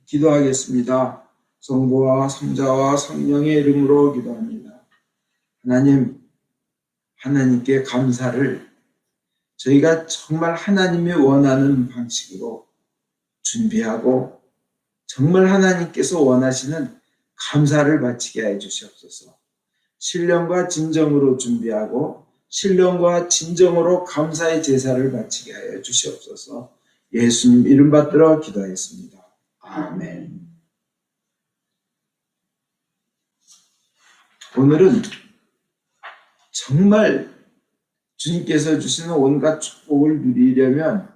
기도하겠습니다. 성부와 성자와 성령의 이름으로 기도합니다. 하나님, 하나님께 감사를 저희가 정말 하나님이 원하는 방식으로 준비하고 정말 하나님께서 원하시는 감사를 바치게 해 주시옵소서. 신령과 진정으로 준비하고 신령과 진정으로 감사의 제사를 바치게 하여 주시옵소서. 예수님 이름 받들어 기도하였습니다. 아멘. 오늘은 정말 주님께서 주시는 온갖 축복을 누리려면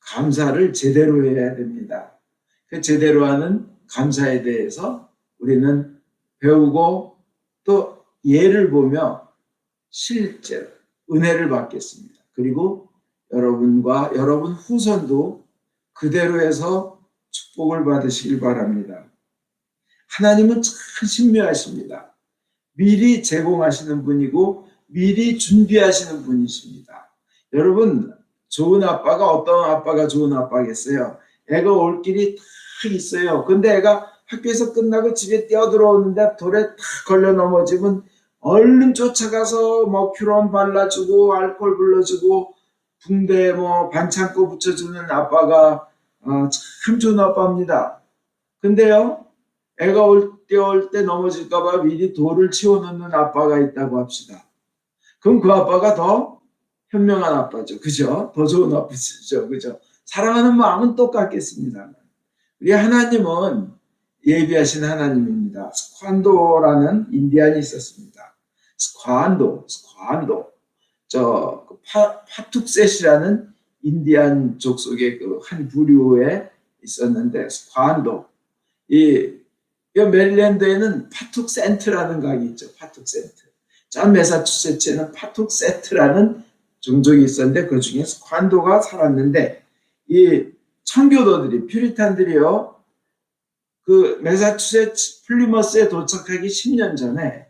감사를 제대로 해야 됩니다. 그 제대로 하는 감사에 대해서 우리는 배우고 또 예를 보며 실제로 은혜를 받겠습니다. 그리고 여러분과 여러분 후손도 그대로 해서 축복을 받으시길 바랍니다. 하나님은 참 신묘하십니다. 미리 제공하시는 분이고 미리 준비하시는 분이십니다. 여러분, 좋은 아빠가 어떤 아빠가 좋은 아빠겠어요? 애가 올 길이 딱 있어요. 근데 애가 학교에서 끝나고 집에 뛰어들어오는데 돌에 탁 걸려 넘어지면 얼른 쫓아가서 큐론 발라주고 알코올 불러주고 붕대 반창고 붙여주는 아빠가 참 좋은 아빠입니다. 근데요, 애가 올 때 넘어질까봐 미리 돌을 치워놓는 아빠가 있다고 합시다. 그럼 그 아빠가 더 현명한 아빠죠. 그죠? 더 좋은 아빠죠. 그죠? 사랑하는 마음은 똑같겠습니다. 우리 하나님은 예비하신 하나님입니다. 스ኳ안도라는 인디안이 있었습니다. 스ኳ안도. 파툭셋이라는 인디안족 속의 그 한 부류에 있었는데, 스ኳ안도. 이 메릴랜드에는 파툭센트라는 각이 있죠. 파툭센트. 전 매사추세츠에는 파툭세트라는 종족이 있었는데 그 중에 스ኳ안도가 살았는데, 이 청교도들이 퓨리탄들이요, 그 매사추세츠 플리머스에 도착하기 10년 전에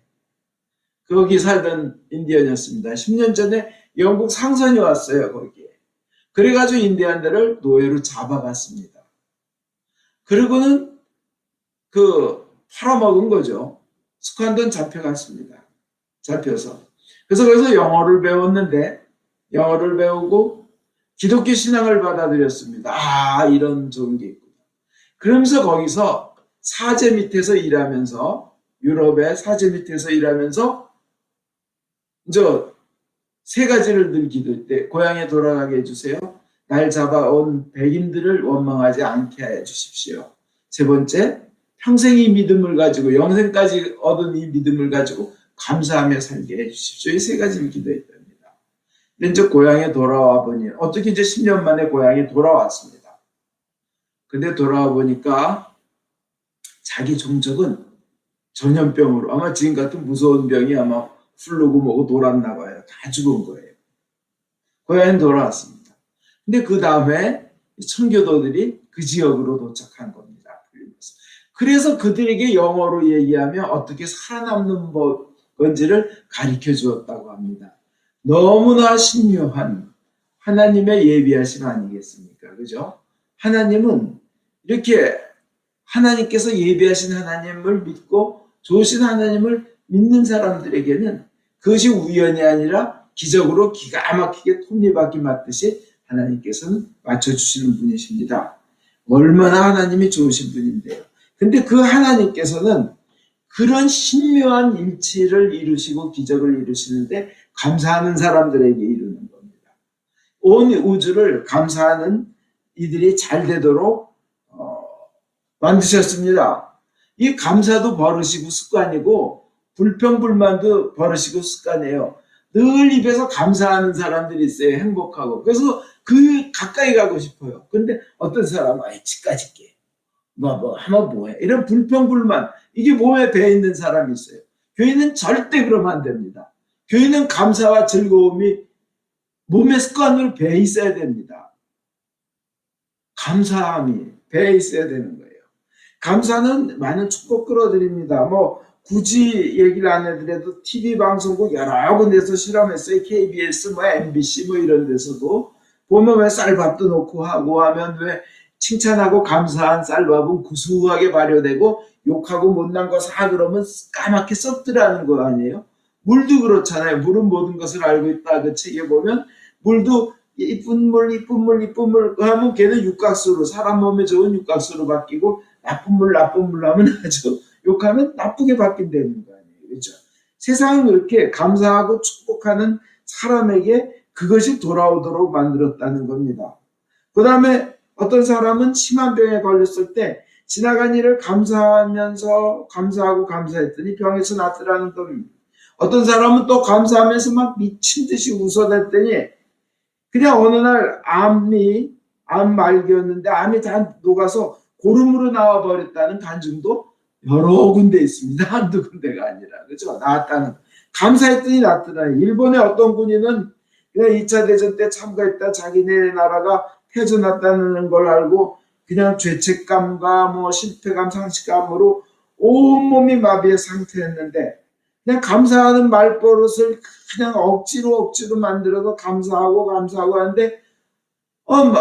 거기 살던 인디언이었습니다. 10년 전에 영국 상선이 왔어요, 거기에. 그래가지고 인디언들을 노예로 잡아갔습니다. 그리고는 팔아먹은 거죠. 스ኳ안도는 잡혀갔습니다. 잡혀서. 그래서 거기서 영어를 배웠는데, 영어를 배우고 기독교 신앙을 받아들였습니다. 이런 좋은 게 있구나. 그러면서 거기서 사제 밑에서 일하면서, 유럽의 사제 밑에서 일하면서, 세 가지를 늘 기도할 때, 고향에 돌아가게 해주세요. 날 잡아온 백인들을 원망하지 않게 해 주십시오. 세 번째, 평생 이 믿음을 가지고, 영생까지 얻은 이 믿음을 가지고 감사하며 살게 해 주십시오. 이 세 가지를 기도했답니다. 근데 이제 고향에 돌아와 보니, 어떻게 이제 10년 만에 고향에 돌아왔습니다. 근데 돌아와 보니까 자기 종족은 전염병으로, 아마 지금 같은 무서운 병이 아마 플루고 뭐고 돌았나 봐요. 다 죽은 거예요. 고향에 돌아왔습니다. 근데 그 다음에 청교도들이 그 지역으로 도착한 겁니다. 그래서 그들에게 영어로 얘기하며 어떻게 살아남는 건지를 가르쳐 주었다고 합니다. 너무나 신묘한 하나님의 예비하심 아니겠습니까? 그죠? 하나님은 이렇게 하나님께서 예비하신 하나님을 믿고 좋으신 하나님을 믿는 사람들에게는 그것이 우연이 아니라 기적으로 기가 막히게 톱니바퀴 맞듯이 하나님께서는 맞춰주시는 분이십니다. 얼마나 하나님이 좋으신 분인데요. 근데 그 하나님께서는 그런 신묘한 일치를 이루시고 기적을 이루시는데 감사하는 사람들에게 이루는 겁니다. 온 우주를 감사하는 이들이 잘 되도록 만드셨습니다. 이 감사도 버릇이고 습관이고 불평불만도 버릇이고 습관이에요. 늘 입에서 감사하는 사람들이 있어요. 행복하고. 그래서 가까이 가고 싶어요. 근데 어떤 사람은 집까지 깨. 하면 뭐해. 이런 불평불만. 이게 몸에 배어 있는 사람이 있어요. 교회는 절대 그러면 안 됩니다. 교회는 감사와 즐거움이 몸의 습관으로 배어 있어야 됩니다. 감사함이 배어 있어야 되는 거예요. 감사는 많은 축복 끌어들입니다. 굳이 얘기를 안 해드려도 TV 방송국 여러 군데서 실험했어요. KBS, MBC 이런 데서도 보면 왜 쌀밥도 놓고 하고 하면 왜 칭찬하고 감사한 쌀밥은 구수하게 발효되고 욕하고 못난 거 사 그러면 까맣게 썩더라는 거 아니에요? 물도 그렇잖아요. 물은 모든 것을 알고 있다. 그 책에 보면 물도 이쁜 물, 이쁜 물, 이쁜 물 하면 걔는 육각수로 사람 몸에 좋은 육각수로 바뀌고 나쁜 물, 나쁜 물 하면 아주 욕하면 나쁘게 바뀐다는 거 아니에요. 그렇죠? 세상은 그렇게 감사하고 축복하는 사람에게 그것이 돌아오도록 만들었다는 겁니다. 그 다음에 어떤 사람은 심한 병에 걸렸을 때 지나간 일을 감사하면서 감사하고 감사했더니 병에서 낫더라는 겁니다. 어떤 사람은 또 감사하면서 막 미친 듯이 웃어댔더니 그냥 어느 날 암 말기였는데 암이 다 녹아서 고름으로 나와 버렸다는 간증도 여러 군데 있습니다. 한두 군데가 아니라. 그죠? 나았다는. 감사했더니 낫더라. 일본의 어떤 군인은 그냥 2차 대전 때 참가했다 자기네 나라가 패전했다는 걸 알고 그냥 죄책감과 뭐 실패감, 상실감으로 온몸이 마비의 상태였는데 그냥 감사하는 말버릇을 그냥 억지로 만들어서 감사하고 하는데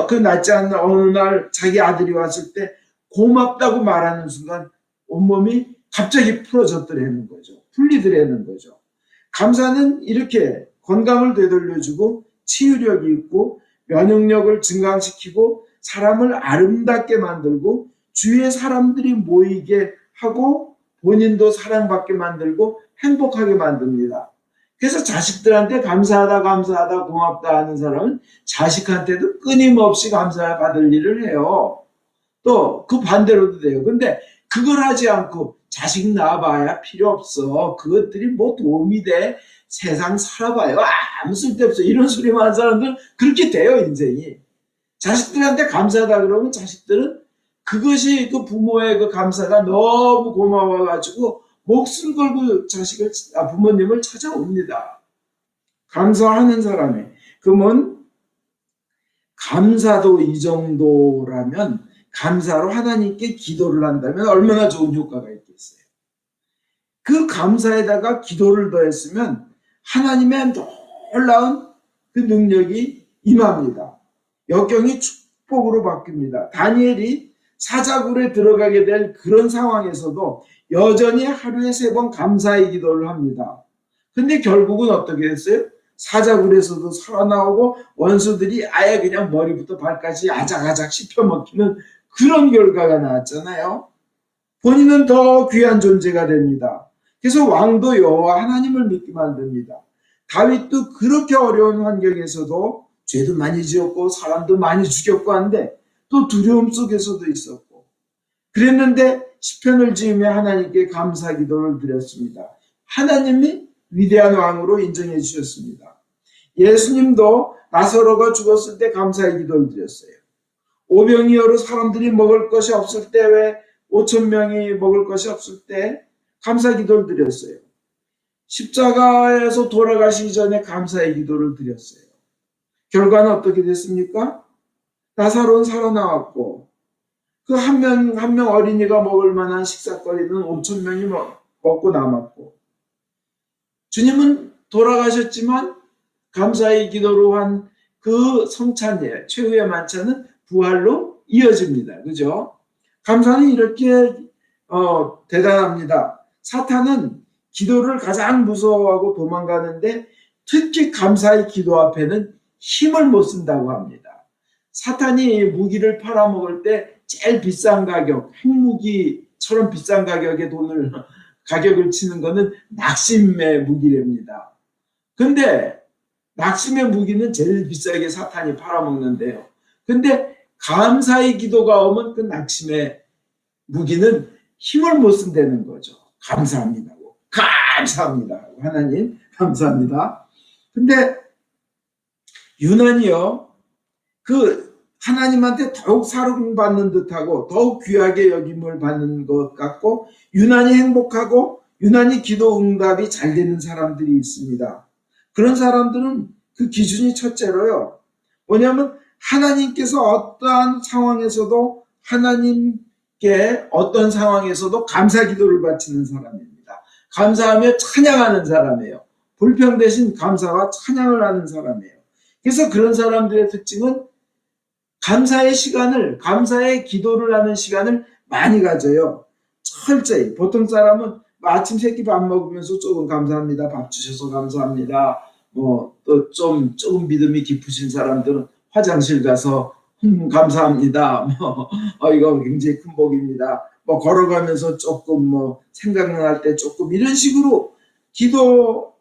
그 낫지 않는 어느 날 자기 아들이 왔을 때 고맙다고 말하는 순간 온몸이 갑자기 풀어졌더라는 거죠. 풀리더라는 거죠. 감사는 이렇게 건강을 되돌려주고 치유력이 있고 면역력을 증강시키고 사람을 아름답게 만들고 주위의 사람들이 모이게 하고 본인도 사랑받게 만들고 행복하게 만듭니다. 그래서 자식들한테 감사하다 고맙다 하는 사람은 자식한테도 끊임없이 감사받을 일을 해요. 또 그 반대로도 돼요. 근데 그걸 하지 않고 자식 낳아봐야 필요 없어. 그것들이 뭐 도움이 돼. 세상 살아봐요. 아무 쓸데없어. 이런 소리만 하는 사람들은 그렇게 돼요, 인생이. 자식들한테 감사하다 그러면 자식들은 그것이 그 부모의 그 감사가 너무 고마워가지고 목숨 걸고 부모님을 찾아옵니다. 감사하는 사람이. 그러면 감사도 이 정도라면 감사로 하나님께 기도를 한다면 얼마나 좋은 효과가 있겠어요. 그 감사에다가 기도를 더했으면 하나님의 놀라운 그 능력이 임합니다. 역경이 축복으로 바뀝니다. 다니엘이 사자굴에 들어가게 될 그런 상황에서도 여전히 하루에 3번 감사의 기도를 합니다. 근데 결국은 어떻게 됐어요? 사자굴에서도 살아나오고 원수들이 아예 그냥 머리부터 발까지 아작아작 씹혀먹히는 그런 결과가 나왔잖아요. 본인은 더 귀한 존재가 됩니다. 그래서 왕도 여호와 하나님을 믿게 만듭니다. 다윗도 그렇게 어려운 환경에서도 죄도 많이 지었고 사람도 많이 죽였고 한데 또 두려움 속에서도 있었고 그랬는데 시편을 지으며 하나님께 감사 기도를 드렸습니다. 하나님이 위대한 왕으로 인정해 주셨습니다. 예수님도 나사로가 죽었을 때 감사의 기도를 드렸어요. 오병이어로 사람들이 먹을 것이 없을 때 왜 5,000명이 먹을 것이 없을 때 감사 기도를 드렸어요. 십자가에서 돌아가시기 전에 감사의 기도를 드렸어요. 결과는 어떻게 됐습니까? 나사로는 살아나왔고 그 한 명 어린이가 먹을 만한 식사거리는 5,000명이 먹고 남았고 주님은 돌아가셨지만 감사의 기도로 한 그 성찬 최후의 만찬은 부활로 이어집니다. 그죠? 감사는 이렇게 대단합니다. 사탄은 기도를 가장 무서워하고 도망가는데 특히 감사의 기도 앞에는 힘을 못 쓴다고 합니다. 사탄이 무기를 팔아먹을 때 제일 비싼 가격, 핵무기처럼 비싼 가격의 가격을 치는 거는 낙심의 무기랍니다. 근데 낙심의 무기는 제일 비싸게 사탄이 팔아먹는데요. 근데 감사의 기도가 오면 그 낙심의 무기는 힘을 못 쓴다는 거죠. 감사합니다. 감사합니다. 하나님 감사합니다. 근데 유난히요. 그 하나님한테 더욱 사랑받는 듯하고 더욱 귀하게 여김을 받는 것 같고 유난히 행복하고 유난히 기도 응답이 잘 되는 사람들이 있습니다. 그런 사람들은 그 기준이 첫째로요. 뭐냐면 하나님께서 어떠한 상황에서도 하나님께 어떤 상황에서도 감사 기도를 바치는 사람입니다. 감사하며 찬양하는 사람이에요. 불평 대신 감사와 찬양을 하는 사람이에요. 그래서 그런 사람들의 특징은 감사의 시간을, 감사의 기도를 하는 시간을 많이 가져요. 철저히. 보통 사람은 아침 세끼 밥 먹으면서 조금 감사합니다. 밥 주셔서 감사합니다. 또 조금 믿음이 깊으신 사람들은 화장실 가서 감사합니다. 이거 굉장히 큰 복입니다. 걸어가면서 조금 생각날 때 조금 이런 식으로 기도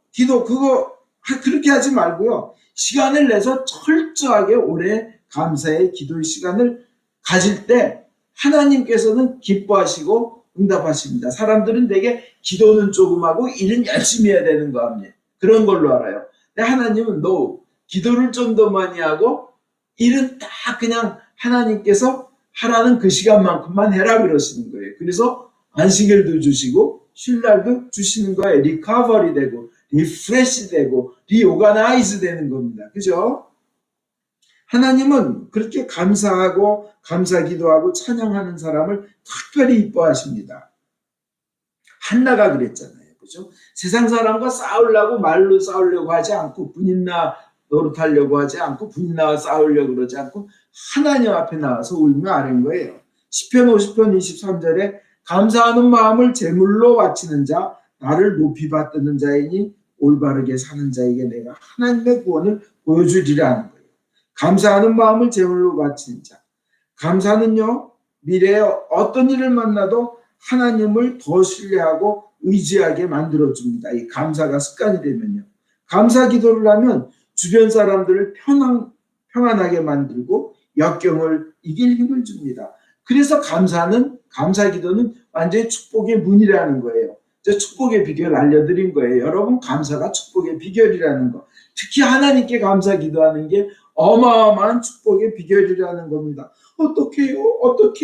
그거 그렇게 하지 말고요. 시간을 내서 철저하게 오래 감사의 기도의 시간을 가질 때 하나님께서는 기뻐하시고 응답하십니다. 사람들은 되게 기도는 조금 하고 일은 열심히 해야 되는 거 아니에요. 그런 걸로 알아요. 근데 하나님은 기도를 좀 더 많이 하고 일은 딱 그냥 하나님께서 하라는 그 시간만큼만 해라 그러시는 거예요. 그래서 안식일도 주시고 쉴 날도 주시는 거예요. 리커버리 되고 리프레시 되고 리오가나이즈 되는 겁니다. 그죠? 하나님은 그렇게 감사하고 감사기도하고 찬양하는 사람을 특별히 이뻐하십니다. 한나가 그랬잖아요. 그죠? 세상 사람과 싸우려고 말로 싸우려고 하지 않고 분인나 노릇하려고 하지 않고 분인나와 싸우려고 그러지 않고 하나님 앞에 나와서 울며 아는 거예요. 시편 50편 23절에 감사하는 마음을 제물로 바치는 자 나를 높이 받드는 자이니 올바르게 사는 자에게 내가 하나님의 구원을 보여주리라는 거예요. 감사하는 마음을 제물로 바치는 자. 감사는요, 미래에 어떤 일을 만나도 하나님을 더 신뢰하고 의지하게 만들어줍니다. 이 감사가 습관이 되면요. 감사 기도를 하면 주변 사람들을 평안하게 만들고 역경을 이길 힘을 줍니다. 그래서 감사 기도는 완전히 축복의 문이라는 거예요. 축복의 비결을 알려드린 거예요. 여러분, 감사가 축복의 비결이라는 거. 특히 하나님께 감사 기도하는 게 어마어마한 축복의 비결이라는 겁니다. 어떻게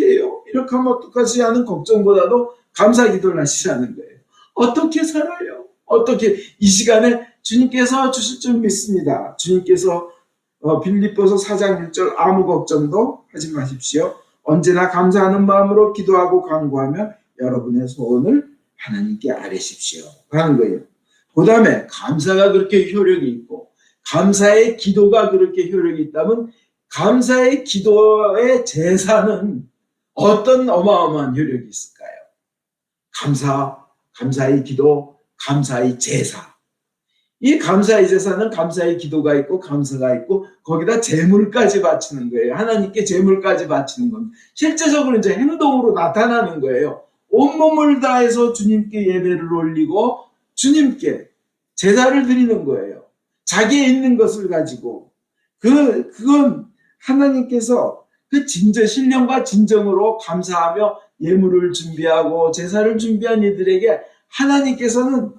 해요? 이렇게 하면 어떡하지 하는 걱정보다도 감사 기도를 하시라는 거예요. 어떻게 살아요? 이 시간에 주님께서 주실 줄 믿습니다. 주님께서 빌립보서 4장 1절 아무 걱정도 하지 마십시오. 언제나 감사하는 마음으로 기도하고 간구하며 여러분의 소원을 하나님께 아뢰십시오 하는 거예요. 그 다음에 감사가 그렇게 효력이 있고 감사의 기도가 그렇게 효력이 있다면 감사의 기도의 제사는 어떤 어마어마한 효력이 있을까요? 감사의 기도, 감사의 제사. 이 감사의 제사는 감사의 기도가 있고 감사가 있고 거기다 제물까지 바치는 거예요. 하나님께 제물까지 바치는 겁니다. 실제적으로 이제 행동으로 나타나는 거예요. 온몸을 다해서 주님께 예배를 올리고 주님께 제사를 드리는 거예요. 자기에 있는 것을 가지고 그건 하나님께서 그 신령과 진정으로 감사하며 예물을 준비하고 제사를 준비한 이들에게 하나님께서는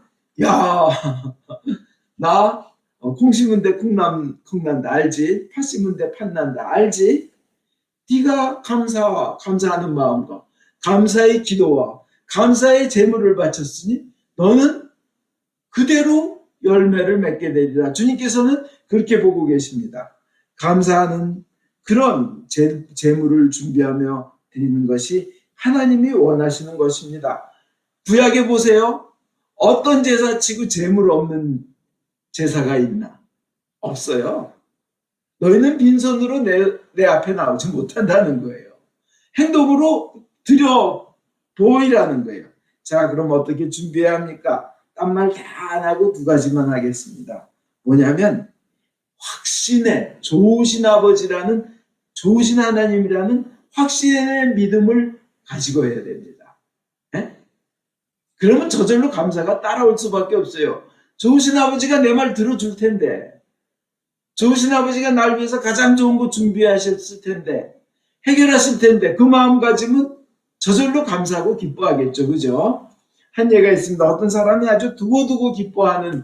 나 콩 심은 데 콩난다 알지? 팥 심은 데 팥난다 알지? 네가 감사하는 마음과 감사의 기도와 감사의 제물을 바쳤으니 너는 그대로 열매를 맺게 되리라. 주님께서는 그렇게 보고 계십니다. 감사하는 그런 제물을 준비하며 드리는 것이 하나님이 원하시는 것입니다. 구약에 보세요. 어떤 제사치고 제물 없는 제사가 있나? 없어요. 너희는 빈손으로 내 앞에 나오지 못한다는 거예요. 행동으로 드려 보이라는 거예요. 자, 그럼 어떻게 준비해야 합니까? 딴 말 다 안 하고 두 가지만 하겠습니다. 뭐냐면 확신의 좋으신 아버지라는 좋으신 하나님이라는 확신의 믿음을 가지고 해야 됩니다. 네? 그러면 저절로 감사가 따라올 수밖에 없어요. 좋으신 아버지가 내 말 들어줄 텐데, 좋으신 아버지가 날 위해서 가장 좋은 거 준비하셨을 텐데, 해결하실 텐데, 그 마음 가지면 저절로 감사하고 기뻐하겠죠. 그죠? 한 예가 있습니다. 어떤 사람이 아주 두고두고 기뻐하는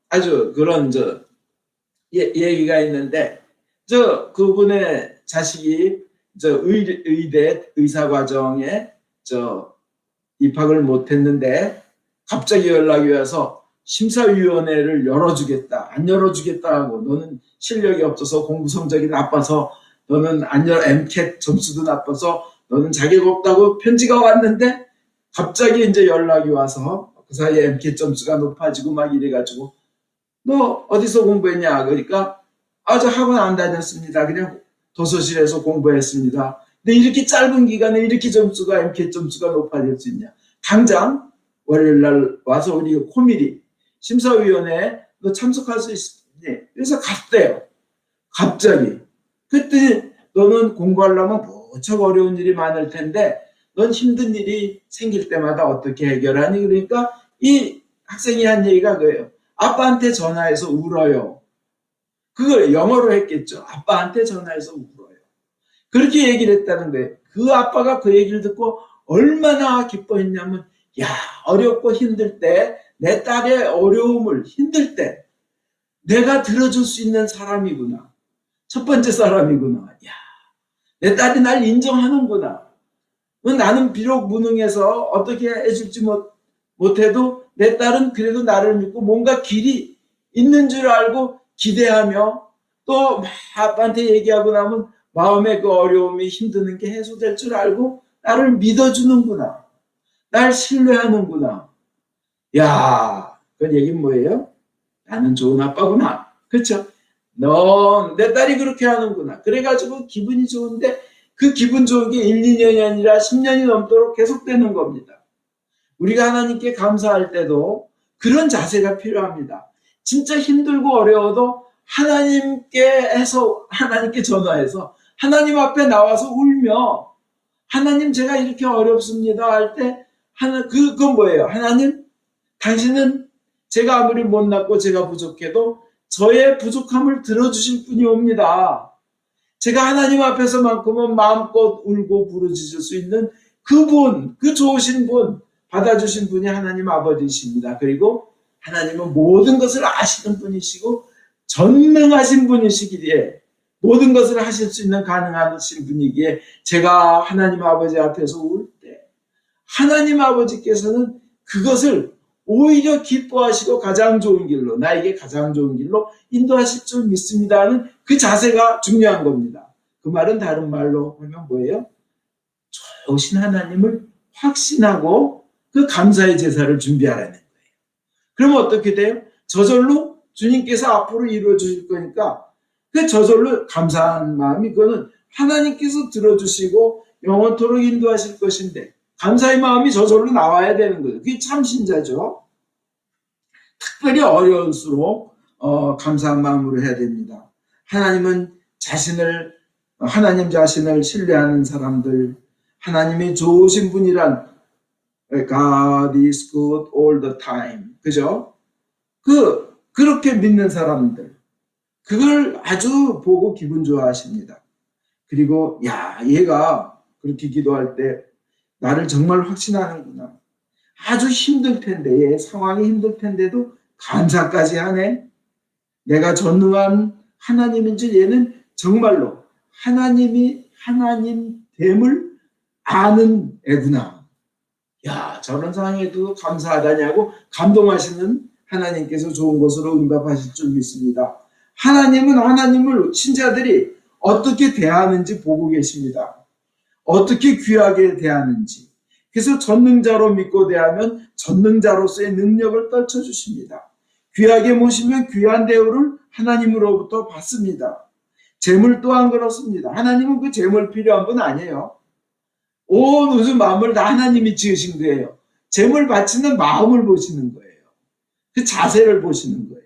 아주 그런 얘기가 있는데, 그분의 자식이 의대 의사과정에 입학을 못했는데 갑자기 연락이 와서 심사위원회를 열어주겠다, 안 열어주겠다 하고, 너는 실력이 없어서 공부 성적이 나빠서, 너는 MCAT 점수도 나빠서 너는 자격 없다고 편지가 왔는데 갑자기 이제 연락이 와서 그 사이에 MCAT 점수가 높아지고 막 이래가지고 너 어디서 공부했냐? 그러니까 저 학원 안 다녔습니다. 그냥 도서실에서 공부했습니다. 근데 이렇게 짧은 기간에 이렇게 점수가 MK 점수가 높아질 수 있냐? 당장 월요일 날 와서 우리 코미디 심사위원회에 너 참석할 수 있니? 그래서 갔대요. 갑자기. 그때 너는 공부하려면 무척 어려운 일이 많을 텐데 넌 힘든 일이 생길 때마다 어떻게 해결하니? 그러니까 이 학생이 한 얘기가 그거예요. 아빠한테 전화해서 울어요. 그걸 영어로 했겠죠. 아빠한테 전화해서 울어요. 그렇게 얘기를 했다는 거예요. 그 아빠가 그 얘기를 듣고 얼마나 기뻐했냐면, 야, 어렵고 힘들 때, 내 딸의 어려움을 힘들 때 내가 들어줄 수 있는 사람이구나. 첫 번째 사람이구나. 야, 내 딸이 날 인정하는구나. 나는 비록 무능해서 어떻게 해줄지 못해도 내 딸은 그래도 나를 믿고 뭔가 길이 있는 줄 알고 기대하며 또 아빠한테 얘기하고 나면 마음의 그 어려움이 힘드는 게 해소될 줄 알고 나를 믿어주는구나. 날 신뢰하는구나. 야, 그 얘기는 뭐예요? 나는 좋은 아빠구나. 그렇죠? 너 내 딸이 그렇게 하는구나. 그래가지고 기분이 좋은데 그 기분 좋은 게 1, 2년이 아니라 10년이 넘도록 계속되는 겁니다. 우리가 하나님께 감사할 때도 그런 자세가 필요합니다. 진짜 힘들고 어려워도 하나님께 전화해서 하나님 앞에 나와서 울며 하나님 제가 이렇게 어렵습니다 할 때 그건 뭐예요? 하나님 당신은 제가 아무리 못났고 제가 부족해도 저의 부족함을 들어주실 분이 옵니다. 제가 하나님 앞에서만큼은 마음껏 울고 부르짖을 수 있는 그분, 그 좋으신 분, 받아주신 분이 하나님 아버지이십니다. 그리고 하나님은 모든 것을 아시는 분이시고 전능하신 분이시기에 모든 것을 하실 수 있는 가능하신 분이기에 제가 하나님 아버지 앞에서 울 때 하나님 아버지께서는 그것을 오히려 기뻐하시고 가장 좋은 길로, 나에게 가장 좋은 길로 인도하실 줄 믿습니다 하는 그 자세가 중요한 겁니다. 그 말은 다른 말로 하면 뭐예요? 좋으신 하나님을 확신하고 그 감사의 제사를 준비하라는 거예요. 그러면 어떻게 돼요? 저절로 주님께서 앞으로 이루어 주실 거니까 그 저절로 감사한 마음이 그거는 하나님께서 들어주시고 영원토록 인도하실 것인데 감사의 마음이 저절로 나와야 되는 거예요. 그게 참 신자죠. 특별히 어려울수록 감사한 마음으로 해야 됩니다. 하나님 자신을 신뢰하는 사람들, 하나님이 좋으신 분이란 God is good all the time. 그죠? 그렇게 믿는 사람들, 그걸 아주 보고 기분 좋아하십니다. 그리고, 야, 얘가 그렇게 기도할 때 나를 정말 확신하는구나. 아주 힘들 텐데, 얘 상황이 힘들 텐데도 감사까지 하네. 내가 전능한 하나님인 줄 얘는 정말로 하나님이 하나님됨을 아는 애구나. 야, 저런 상황에도 감사하다냐고 감동하시는 하나님께서 좋은 것으로 응답하실 줄 믿습니다. 하나님은 하나님을 신자들이 어떻게 대하는지 보고 계십니다. 어떻게 귀하게 대하는지. 그래서 전능자로 믿고 대하면 전능자로서의 능력을 떨쳐주십니다. 귀하게 모시면 귀한 대우를 하나님으로부터 받습니다. 재물 또한 그렇습니다. 하나님은 그 재물 필요한 분 아니에요. 온 우주 만물 다 하나님이 지으신 거예요. 재물 바치는 마음을 보시는 거예요. 그 자세를 보시는 거예요.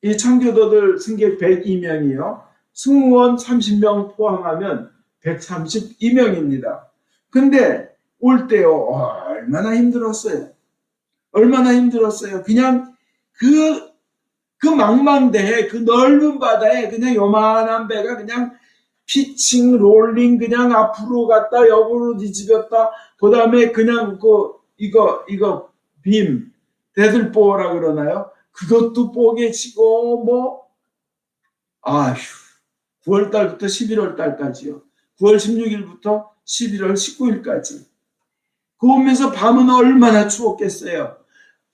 이 청교도들 승객 102명이요. 승무원 30명 포함하면 132명입니다. 근데 올 때요, 얼마나 힘들었어요. 얼마나 힘들었어요. 그냥 그 망망대해, 그 넓은 바다에 그냥 요만한 배가 그냥 피칭, 롤링, 그냥 앞으로 갔다, 옆으로 뒤집었다, 그 다음에 그냥 이거 빔, 대들보라 그러나요? 그것도 뽀개지고, 아휴, 9월달부터 11월달까지요. 9월 16일부터 11월 19일까지. 그 오면서 밤은 얼마나 추웠겠어요.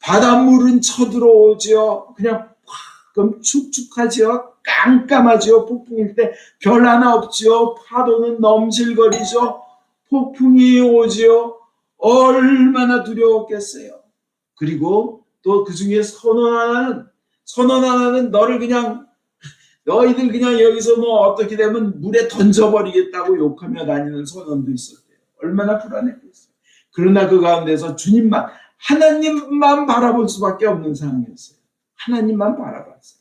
바닷물은 쳐들어오죠. 그냥 그럼 축축하죠. 깜깜하죠. 폭풍일 때 별 하나 없죠. 파도는 넘실거리죠. 폭풍이 오죠. 얼마나 두려웠겠어요. 그리고 또 그 중에 선언 하나는 너를 그냥 너희들 그냥 여기서 뭐 어떻게 되면 물에 던져버리겠다고 욕하며 다니는 선원도 있었대요. 얼마나 불안했겠어요. 그러나 그 가운데서 주님만, 하나님만 바라볼 수밖에 없는 상황이었어요. 하나님만 바라봤어요.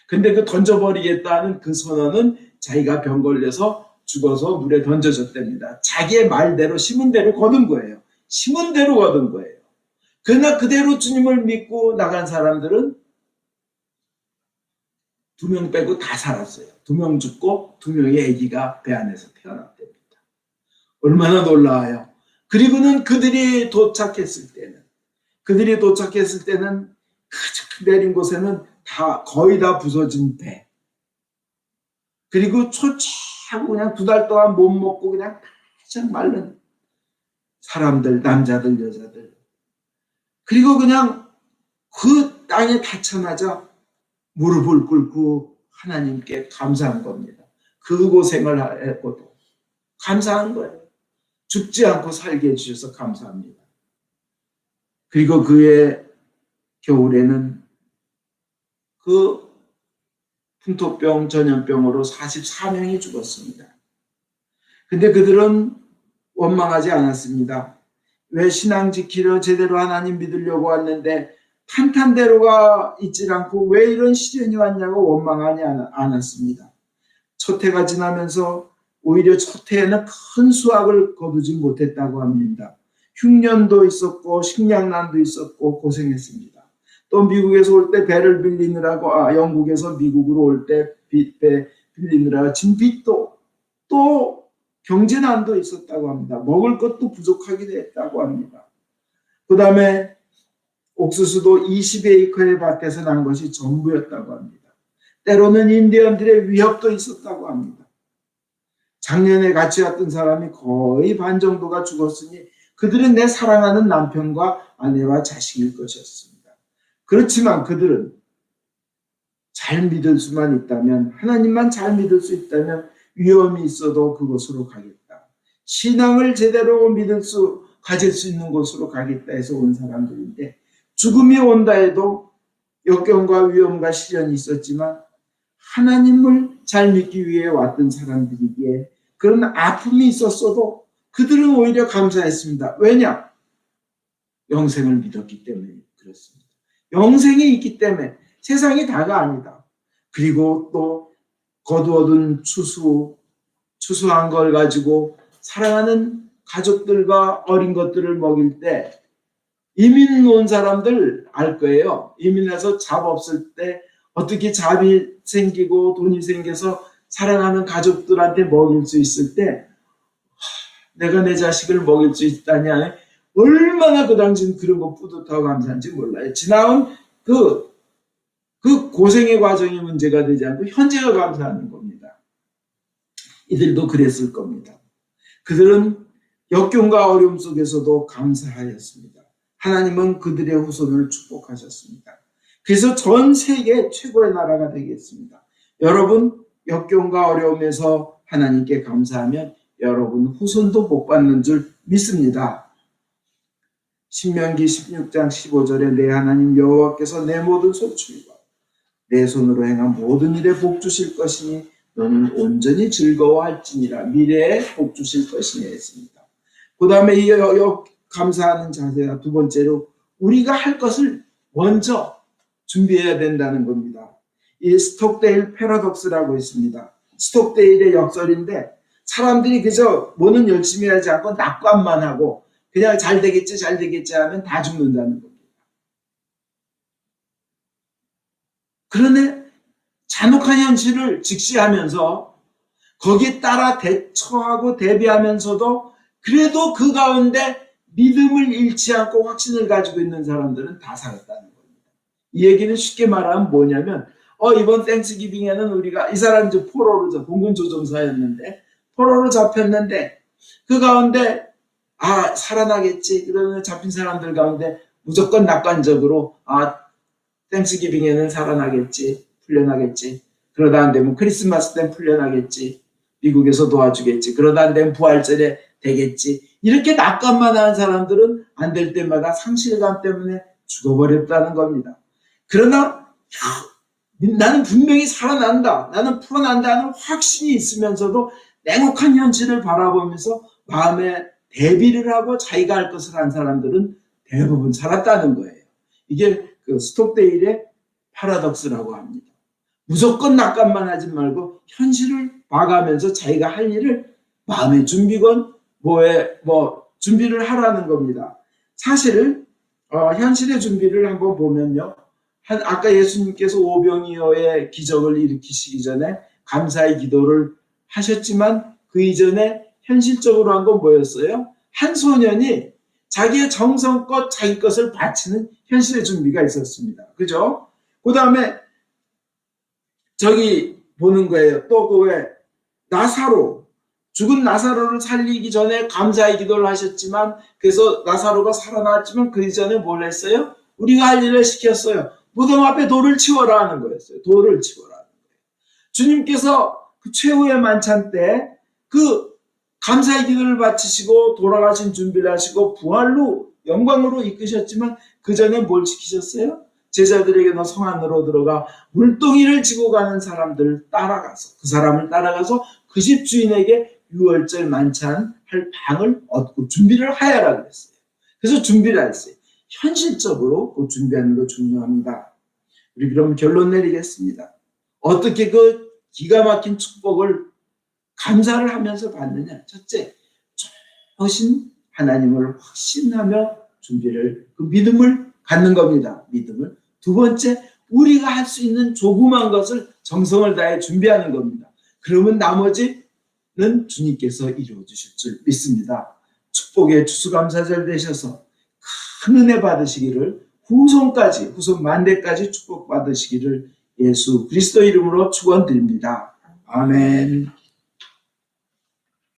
근데 그 던져버리겠다는 그 선언은 자기가 병 걸려서 죽어서 물에 던져졌답니다. 자기의 말대로 심은 대로 거둔 거예요. 심은 대로 거둔 거예요. 그러나 그대로 주님을 믿고 나간 사람들은 2명 빼고 다 살았어요. 2명 죽고 2명의 아기가 배 안에서 태어났답니다. 얼마나 놀라워요. 그리고는 그들이 도착했을 때는 그 내린 곳에는 거의 다 부서진 배. 그리고 초췌하고 그냥 2달 동안 못 먹고 그냥 가장 마른 사람들, 남자들, 여자들. 그리고 그냥 그 땅에 닫혀나자 무릎을 꿇고 하나님께 감사한 겁니다. 그 고생을 했고도 감사한 거예요. 죽지 않고 살게 해주셔서 감사합니다. 그리고 그의 겨울에는 그 풍토병, 전염병으로 44명이 죽었습니다. 근데 그들은 원망하지 않았습니다. 왜 신앙 지키려 제대로 하나님 믿으려고 왔는데 탄탄대로가 있질 않고 왜 이런 시련이 왔냐고 원망하지 않았습니다. 첫 해가 지나면서 오히려 첫 해에는 큰 수확을 거두지 못했다고 합니다. 흉년도 있었고 식량난도 있었고 고생했습니다. 또 미국에서 올 때 배를 빌리느라고 영국에서 미국으로 올 때 배 빌리느라 진 빚도 또 경제난도 있었다고 합니다. 먹을 것도 부족하기도 했다고 합니다. 그 다음에 옥수수도 20에이커의 밭에서 난 것이 전부였다고 합니다. 때로는 인디언들의 위협도 있었다고 합니다. 작년에 같이 왔던 사람이 거의 반 정도가 죽었으니 그들은 내 사랑하는 남편과 아내와 자식일 것이었습니다. 그렇지만 그들은 잘 믿을 수만 있다면, 하나님만 잘 믿을 수 있다면 위험이 있어도 그곳으로 가겠다. 신앙을 제대로 가질 수 있는 곳으로 가겠다 해서 온 사람들인데, 죽음이 온다 해도 역경과 위험과 시련이 있었지만 하나님을 잘 믿기 위해 왔던 사람들이기에 그런 아픔이 있었어도 그들은 오히려 감사했습니다. 왜냐? 영생을 믿었기 때문에 그렇습니다. 영생이 있기 때문에 세상이 다가 아니다. 그리고 또 거두어둔 추수한 걸 가지고 사랑하는 가족들과 어린 것들을 먹일 때 이민 온 사람들 알 거예요. 이민해서 잡 없을 때 어떻게 잡이 생기고 돈이 생겨서 사랑하는 가족들한테 먹일 수 있을 때 내가 내 자식을 먹일 수 있다냐, 얼마나 그 당시는 그런 거 뿌듯하고 감사한지 몰라요. 지나온 그 고생의 과정이 문제가 되지 않고 현재가 감사하는 겁니다. 이들도 그랬을 겁니다. 그들은 역경과 어려움 속에서도 감사하였습니다. 하나님은 그들의 후손을 축복하셨습니다. 그래서 전 세계 최고의 나라가 되겠습니다. 여러분, 역경과 어려움에서 하나님께 감사하면 여러분 후손도 복 받는 줄 믿습니다. 신명기 16장 15절에 내 하나님 여호와께서 내 모든 소출과 내 손으로 행한 모든 일에 복 주실 것이니 너는 온전히 즐거워할지니라. 미래에 복 주실 것이니 했습니다. 그 다음에 이 감사하는 자세가 두 번째로 우리가 할 것을 먼저 준비해야 된다는 겁니다. 이 스톡데일 패러독스라고 있습니다. 스톡데일의 역설인데 사람들이 그저 뭐는 열심히 하지 않고 낙관만 하고 그냥 잘 되겠지 하면 다 죽는다는 겁니다. 그러네 잔혹한 현실을 직시하면서 거기에 따라 대처하고 대비하면서도 그래도 그 가운데 믿음을 잃지 않고 확신을 가지고 있는 사람들은 다 살았다는 겁니다. 이 얘기는 쉽게 말하면 뭐냐면 이번 땡스기빙에는 우리가 이 사람 이제 포로로 공군 조종사였는데 포로로 잡혔는데 그 가운데 살아나겠지. 그러면 잡힌 사람들 가운데 무조건 낙관적으로 땡스기빙에는 살아나겠지. 풀려나겠지. 그러다 안 되면 크리스마스 때 풀려나겠지. 미국에서 도와주겠지. 그러다 안 되면 부활절에 되겠지. 이렇게 낙관만 하는 사람들은 안 될 때마다 상실감 때문에 죽어버렸다는 겁니다. 그러나 나는 분명히 살아난다, 나는 풀어난다는 확신이 있으면서도 냉혹한 현실을 바라보면서 마음에 대비를 하고 자기가 할 것을 한 사람들은 대부분 살았다는 거예요. 이게 그 스톡데일의 파라독스라고 합니다. 무조건 낙관만 하지 말고 현실을 봐가면서 자기가 할 일을 마음의 준비건 준비를 하라는 겁니다. 사실 현실의 준비를 한번 보면요. 아까 예수님께서 오병이어의 기적을 일으키시기 전에 감사의 기도를 하셨지만 그 이전에 현실적으로 한 건 뭐였어요? 한 소년이 자기의 정성껏 자기 것을 바치는 현실의 준비가 있었습니다. 그죠? 그 다음에 저기 보는 거예요. 또 그 왜 나사로, 죽은 나사로를 살리기 전에 감사의 기도를 하셨지만, 그래서 나사로가 살아났지만 그 이전에 뭘 했어요? 우리가 할 일을 시켰어요. 무덤 앞에 돌을 치워라 하는 거였어요. 돌을 치워라 하는 거예요. 주님께서 그 최후의 만찬 때 그 감사의 기도를 바치시고 돌아가신 준비를 하시고 부활로 영광으로 이끄셨지만 그 전에 뭘 시키셨어요? 제자들에게 너 성 안으로 들어가 물동이를 지고 가는 사람들을 따라가서, 그 사람을 따라가서 그 집 주인에게 유월절 만찬 할 방을 얻고 준비를 하여라 그랬어요. 그래서 준비를 했어요. 현실적으로 그 준비하는 거 중요합니다. 우리 그럼 결론 내리겠습니다. 어떻게 그 기가 막힌 축복을 감사를 하면서 받느냐? 첫째, 좋으신 하나님을 확신하며 준비를, 그 믿음을 갖는 겁니다. 믿음을. 두 번째, 우리가 할 수 있는 조그만 것을 정성을 다해 준비하는 겁니다. 그러면 나머지는 주님께서 이루어 주실 줄 믿습니다. 축복의 추수감사절 되셔서 큰 은혜 받으시기를, 후손 만대까지 축복받으시기를 예수 그리스도 이름으로 축원드립니다. 아멘.